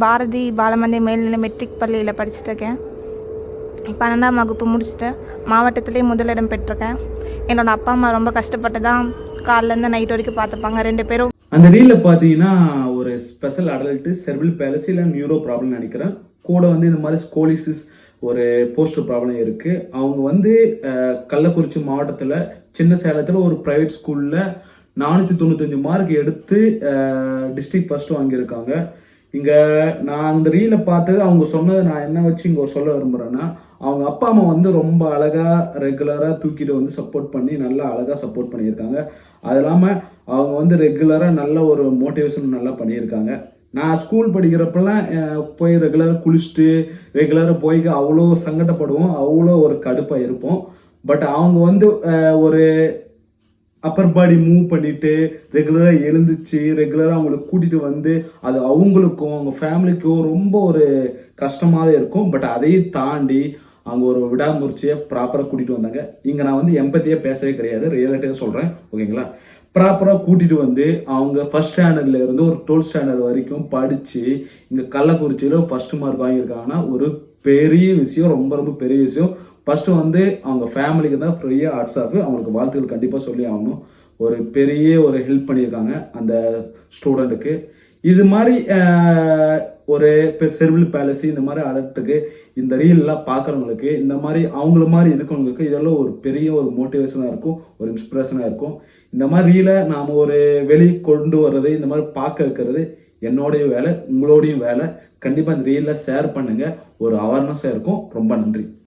பாரதி பாலமந்தி மேல்நிலை மெட்ரிக் பள்ளியில் படிச்சுட்ருக்கேன். 12ஆம் வகுப்பு முடிச்சுட்டு மாவட்டத்திலே முதலிடம் பெற்றிருக்கேன். என்னோடய அப்பா அம்மா ரொம்ப கஷ்டப்பட்டு தான் காலையிலேருந்து நைட் வரைக்கும் பார்த்துப்பாங்க. 2 பேரும். அந்த ரீலில் பார்த்தீங்கன்னா ஒரு ஸ்பெஷல் அடல்ட்டு செர்பிள் பேலசி இல்லை நியூரோ ப்ராப்ளம் நினைக்கிறேன். கூட இந்த மாதிரி ஸ்கோலிசிஸ் ஒரு போஸ்டர் ப்ராப்ளம் இருக்குது. அவங்க கள்ளக்குறிச்சி மாவட்டத்தில் சின்ன சேலத்தில் ஒரு ப்ரைவேட் ஸ்கூலில் 495 மார்க் எடுத்து டிஸ்ட்ரிக்ட் ஃபர்ஸ்ட் வாங்கியிருக்காங்க. இங்கே நான் இந்த ரீலை பார்த்தது அவங்க சொன்னதை நான் என்ன வச்சு இங்கே சொல்ல விரும்புகிறேன்னா, அவங்க அப்பா அம்மா ரொம்ப அழகாக ரெகுலராக தூக்கிட்டு சப்போர்ட் பண்ணி நல்லா அழகாக சப்போர்ட் பண்ணியிருக்காங்க. அது இல்லாமல் அவங்க ரெகுலராக நல்ல ஒரு மோட்டிவேஷன் நல்லா பண்ணியிருக்காங்க. நான் ஸ்கூல் படிக்கிறப்பெல்லாம் போய் ரெகுலராக குளிச்சுட்டு ரெகுலராக போய் அவ்வளோ சங்கடப்படுவோம், அவ்வளோ ஒரு கடுப்பாக இருப்போம். பட் அவங்க ஒரு அப்பர் பாடி மூவ் பண்ணிட்டு ரெகுலராக எழுந்துச்சு ரெகுலராக அவங்களுக்கு கூட்டிகிட்டு அது அவங்களுக்கும் அவங்க ஃபேமிலிக்கும் ரொம்ப ஒரு கஷ்டமாக இருக்கும். பட் அதையும் தாண்டி அவங்க ஒரு விடாமுயற்சியை ப்ராப்பராக கூட்டிகிட்டு வந்தாங்க. இங்கே நான் எம்பத்தியாக பேசவே கிடையாது, ரியாலிட்டியாக சொல்கிறேன், ஓகேங்களா. ப்ராப்பராக கூட்டிகிட்டு அவங்க ஃபஸ்ட் ஸ்டாண்டர்ட்ல இருந்து ஒரு 12th ஸ்டாண்டர்ட் வரைக்கும் படித்து இங்கே கள்ளக்குறிச்சியில் ஃபஸ்ட்டு மார்க் வாங்கியிருக்காங்கன்னா ஒரு பெரிய விஷயம், ரொம்ப ரொம்ப பெரிய விஷயம். ஃபஸ்ட்டு அவங்க ஃபேமிலிக்கு தான் பெரிய ஹாட்ஸ் ஆஃப், அவங்களுக்கு வாழ்த்துக்கள் கண்டிப்பாக சொல்லி ஆகணும். ஒரு பெரிய ஒரு ஹெல்ப் பண்ணியிருக்காங்க அந்த ஸ்டூடெண்ட்டுக்கு. இது மாதிரி ஒரு செர்பிள் பேலசி இந்த மாதிரி அடல்ட்டுக்கு இந்த ரீல்லாம் பார்க்குறவங்களுக்கு, இந்த மாதிரி அவங்கள மாதிரி இருக்கவங்களுக்கு இதெல்லாம் ஒரு பெரிய ஒரு மோட்டிவேஷனாக இருக்கும், ஒரு இன்ஸ்பிரேஷனாக இருக்கும். இந்த மாதிரி ரீலை நாம் ஒரு வெளியே கொண்டு வர்றது, இந்த மாதிரி பார்க்க வைக்கிறது என்னோடைய வேலை, உங்களோடையும் வேலை. கண்டிப்பாக இந்த ரீலை ஷேர் பண்ணுங்கள், ஒரு அவேர்னஸாக இருக்கும். ரொம்ப நன்றி.